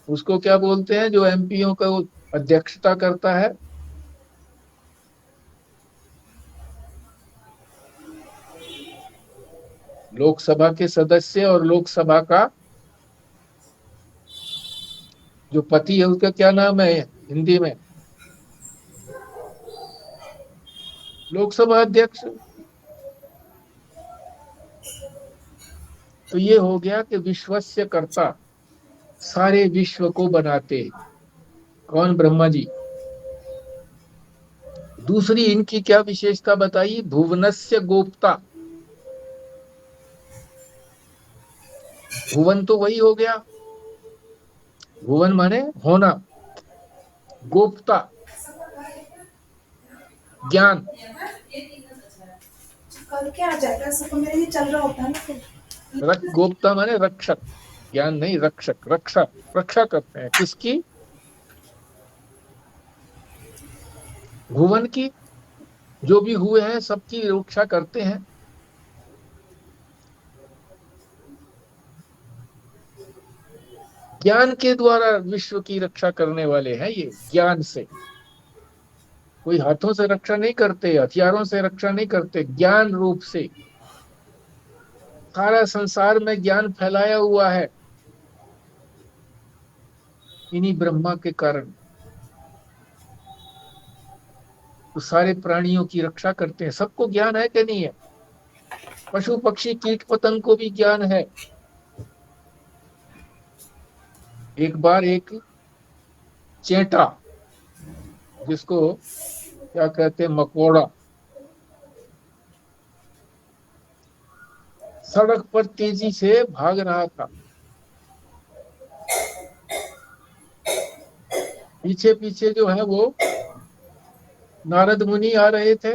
उसको क्या बोलते हैं जो एमपीओ का अध्यक्षता करता है? लोकसभा के सदस्य। और लोकसभा का जो पति है उसका क्या नाम है हिंदी में? लोकसभा अध्यक्ष। तो ये हो गया कि विश्वस्य कर्ता, सारे विश्व को बनाते कौन? ब्रह्मा जी। दूसरी इनकी क्या विशेषता बताई? भुवनस्य गोप्ता। भुवन तो वही हो गया, भुवन माने होना, गोप्ता ज्ञान। करके आ जाता है, सब मेरे ही चल रहा होता है ना फिर। गोप्ता माने रक्षक, ज्ञान नहीं, रक्षक, रक्षा, रक्षा करते हैं किसकी? भुवन की, जो भी हुए हैं सबकी रक्षा करते हैं। ज्ञान के द्वारा विश्व की रक्षा करने वाले हैं ये, ज्ञान से। कोई हाथों से रक्षा नहीं करते, हथियारों से रक्षा नहीं करते, ज्ञान रूप से। सारा संसार में ज्ञान फैलाया हुआ है इन्हीं ब्रह्मा के कारण। तो सारे प्राणियों की रक्षा करते हैं। सबको ज्ञान है कि नहीं है? पशु पक्षी कीट पतंग को भी ज्ञान है। एक बार एक चेंटा, जिसको क्या कहते हैं, मकोड़ा, सड़क पर तेजी से भाग रहा था। पीछे पीछे जो है वो नारद मुनि आ रहे थे।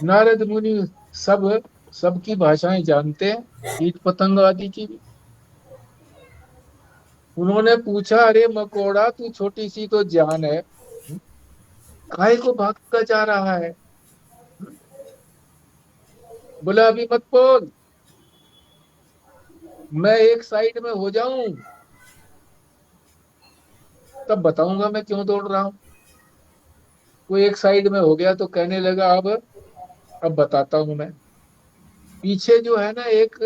नारद मुनि सबकी भाषाएं जानते हैं, कीट पतंग आदि की भी। उन्होंने पूछा, अरे मकोड़ा, तू छोटी सी तो जान है, काहे को भागता जा रहा है? बोला, अभी मत बोल, मैं एक साइड में हो जाऊं तब बताऊंगा मैं क्यों दौड़ रहा हूं। वो एक साइड में हो गया तो कहने लगा, अब बताता हूं मैं। पीछे जो है ना एक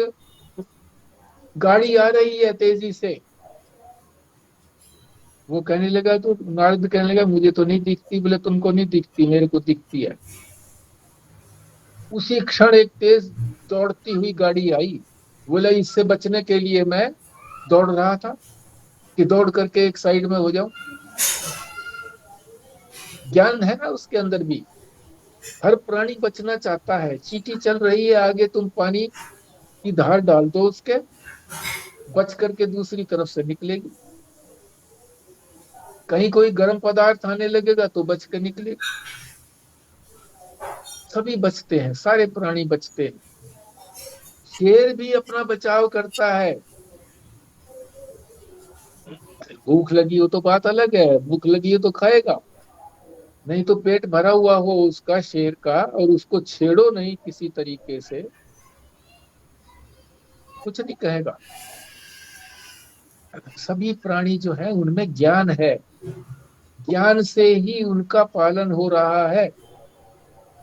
गाड़ी आ रही है तेजी से। वो कहने लगा, तो नारद कहने लगा, मुझे तो नहीं दिखती। बोले, तुमको नहीं दिखती, मेरे को दिखती है। उसी क्षण एक तेज दौड़ती हुई गाड़ी आई। बोला, इससे बचने के लिए मैं दौड़ रहा था कि दौड़ करके एक साइड में हो जाऊं। ज्ञान है ना उसके अंदर भी। हर प्राणी बचना चाहता है। चींटी चल रही है आगे, तुम पानी की धार डाल दो उसके, बच करके दूसरी तरफ से निकलेगी। कहीं कोई गर्म पदार्थ आने लगेगा तो बच के निकलेगी। सभी बचते हैं, सारे प्राणी बचते हैं। शेर भी अपना बचाव करता है। भूख लगी हो तो बात अलग है, भूख लगी हो तो खाएगा, नहीं तो पेट भरा हुआ हो उसका, शेर का, और उसको छेड़ो नहीं किसी तरीके से, कुछ नहीं कहेगा। सभी प्राणी जो है उनमें ज्ञान है, ज्ञान से ही उनका पालन हो रहा है।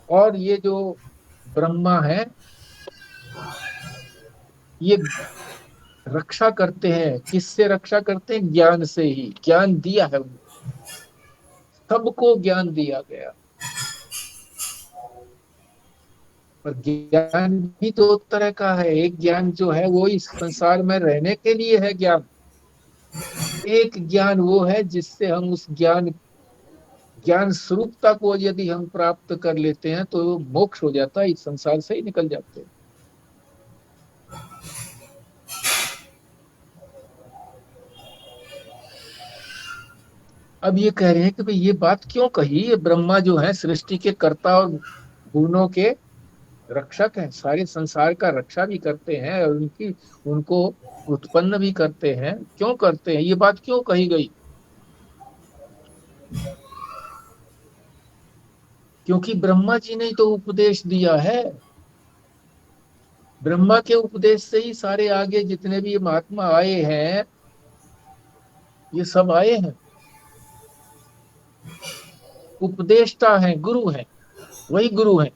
और ये जो ब्रह्मा है ये रक्षा करते हैं। किससे रक्षा करते हैं? ज्ञान से ही। ज्ञान दिया है उनको, सबको ज्ञान दिया गया। पर ज्ञान भी दो तरह का है। एक ज्ञान जो है वो इस संसार में रहने के लिए है ज्ञान। एक ज्ञान वो है जिससे हम उस ज्ञान स्वरूपता को यदि हम प्राप्त कर लेते हैं तो मोक्ष हो जाता है, इस संसार से ही निकल जाते हैं। अब ये कह रहे हैं कि भाई ये बात क्यों कही? ये ब्रह्मा जो है सृष्टि के कर्ता और भुवनों के रक्षक हैं, सारे संसार का रक्षा भी करते हैं और उनकी उनको उत्पन्न भी करते हैं। क्यों करते हैं, ये बात क्यों कही गई? क्योंकि ब्रह्मा जी ने तो उपदेश दिया है। ब्रह्मा के उपदेश से ही सारे आगे जितने भी महात्मा आए हैं, ये सब आए हैं। उपदेष्टा हैं, गुरु हैं, वही गुरु हैं।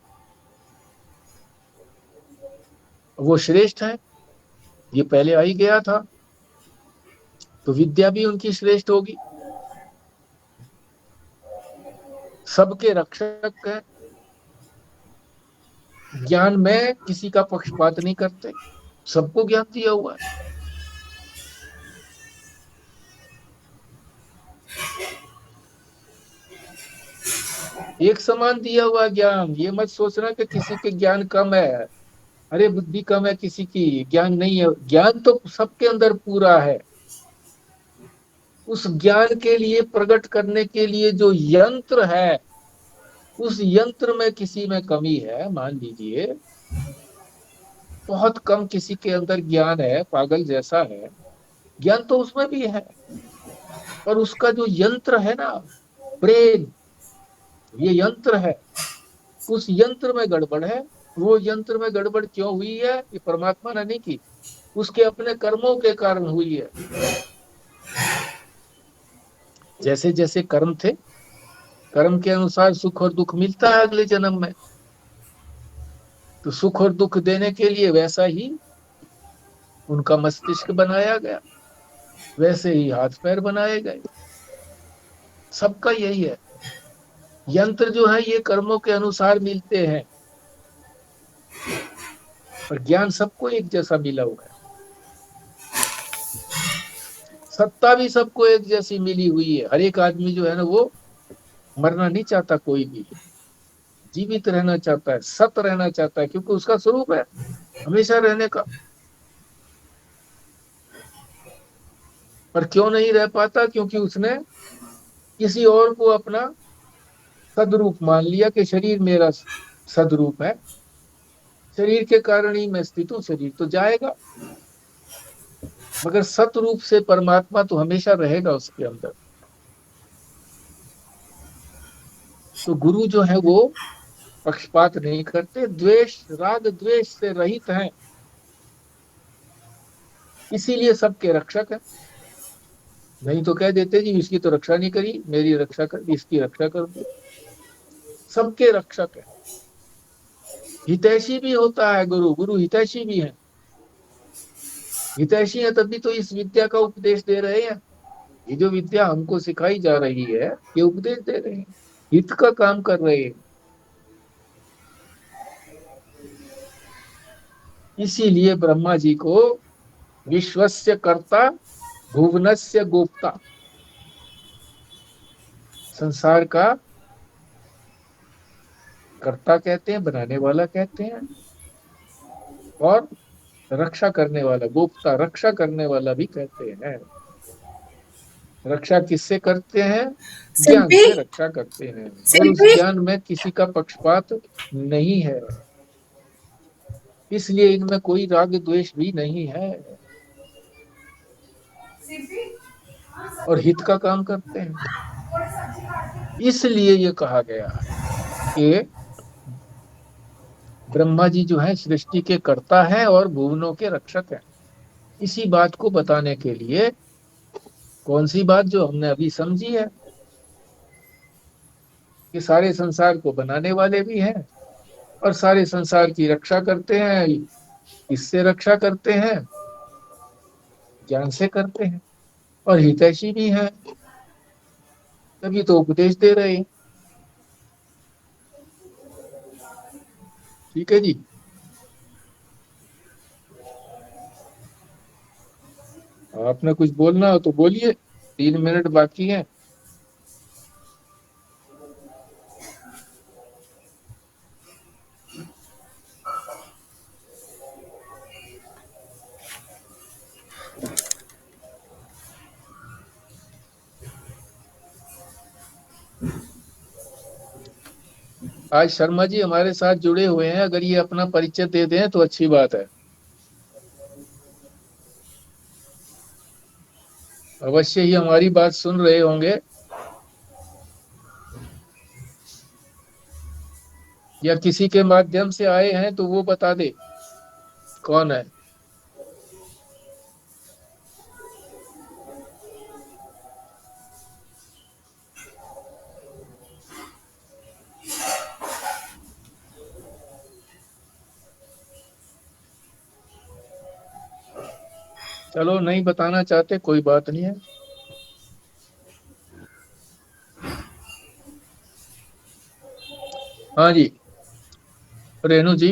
वो श्रेष्ठ है, ये पहले आ ही गया था, तो विद्या भी उनकी श्रेष्ठ होगी। सबके रक्षक हैं, ज्ञान में किसी का पक्षपात नहीं करते, सबको ज्ञान दिया हुआ है। एक समान दिया हुआ ज्ञान, ये मत सोचना कि किसी के ज्ञान कम है, अरे बुद्धि कम है किसी की, ज्ञान नहीं है। ज्ञान तो सबके अंदर पूरा है। उस ज्ञान के लिए प्रकट करने के लिए जो यंत्र है, उस यंत्र में किसी में कमी है, मान लीजिए बहुत कम किसी के अंदर ज्ञान है, पागल जैसा है, ज्ञान तो उसमें भी है, पर उसका जो यंत्र है ना, ब्रेन, ये यंत्र है, उस यंत्र में गड़बड़ है। वो यंत्र में गड़बड़ क्यों हुई है, ये परमात्मा ने नहीं की, उसके अपने कर्मों के कारण हुई है। जैसे जैसे कर्म थे, कर्म के अनुसार सुख और दुख मिलता है अगले जन्म में, तो सुख और दुख देने के लिए वैसा ही उनका मस्तिष्क बनाया गया, वैसे ही हाथ पैर बनाए गए। सबका यही है, यंत्र जो है ये कर्मों के अनुसार मिलते हैं, पर ज्ञान सबको एक जैसा मिला हुआ है। सत्ता भी सबको एक जैसी मिली हुई है। हर एक आदमी जो है ना, वो मरना नहीं चाहता, कोई भी जीवित रहना चाहता है, सत रहना चाहता है, क्योंकि उसका स्वरूप है हमेशा रहने का। पर क्यों नहीं रह पाता, क्योंकि उसने किसी और को अपना सदरूप मान लिया कि शरीर मेरा सदरूप है, शरीर के कारण ही मैं स्थित हूं, शरीर तो जाएगा, मगर सत रूप से परमात्मा तो हमेशा रहेगा उसके अंदर। तो गुरु जो है वो पक्षपात नहीं करते, द्वेष राग द्वेष से रहित हैं, इसीलिए सबके रक्षक है। नहीं तो कह देते जी इसकी तो रक्षा नहीं करी, मेरी रक्षा कर, इसकी रक्षा कर दो। सबके रक्षक है, हितैषी भी होता है गुरु, गुरु हितैषी भी है। हितैषी है तभी तो इस विद्या का उपदेश दे रहे हैं। ये जो विद्या हमको सिखाई जा रही है, ये उपदेश दे रहे हैं, हित का काम कर रहे हैं। इसीलिए ब्रह्मा जी को विश्वस्य कर्ता भुवनस्य गोप्ता, संसार का कर्ता कहते हैं, बनाने वाला कहते हैं, और रक्षा करने वाला, गोप्ता रक्षा करने वाला भी कहते हैं। रक्षा किससे करते हैं? ज्ञान शिल्पी, से रक्षा करते हैं, और उस शिल्पी, ज्ञान में किसी का पक्षपात नहीं है, इसलिए इनमें कोई राग द्वेष भी नहीं है, और हित का काम करते हैं। इसलिए ये कहा गया है कि ब्रह्मा जी जो है सृष्टि के कर्ता है और भुवनों के रक्षक है। इसी बात को बताने के लिए, कौन सी बात जो हमने अभी समझी है, कि सारे संसार को बनाने वाले भी हैं और सारे संसार की रक्षा करते हैं। इससे रक्षा करते हैं, ज्ञान से करते हैं, और हितैषी भी हैं, तभी तो उपदेश दे रहे हैं। ठीक है जी। आपने कुछ बोलना हो तो बोलिए, 3 मिनट बाकी है। आज शर्मा जी हमारे साथ जुड़े हुए हैं, अगर ये अपना परिचय दे दें तो अच्छी बात है। अवश्य ही हमारी बात सुन रहे होंगे, या किसी के माध्यम से आए हैं तो वो बता दे कौन है। चलो, नहीं बताना चाहते, कोई बात नहीं है। हाँ जी, रेणु जी।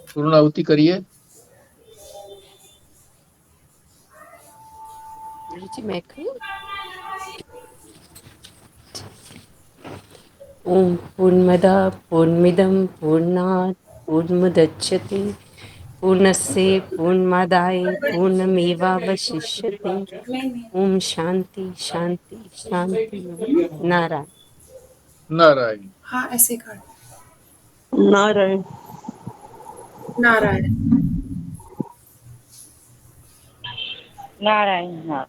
पूर्णाहुति करिए। जी मैं करूं? ओम पूर्णमद पूर्णमिदं पूर्णात् पूर्णमुदच्यते पूर्णस्य पूर्णमादाय पूर्णमेवावशिष्यते। ओम शांति शांति शांति। नारायण। नारायण। हाँ, ऐसे कर। नारायण। नारायण। नारायण।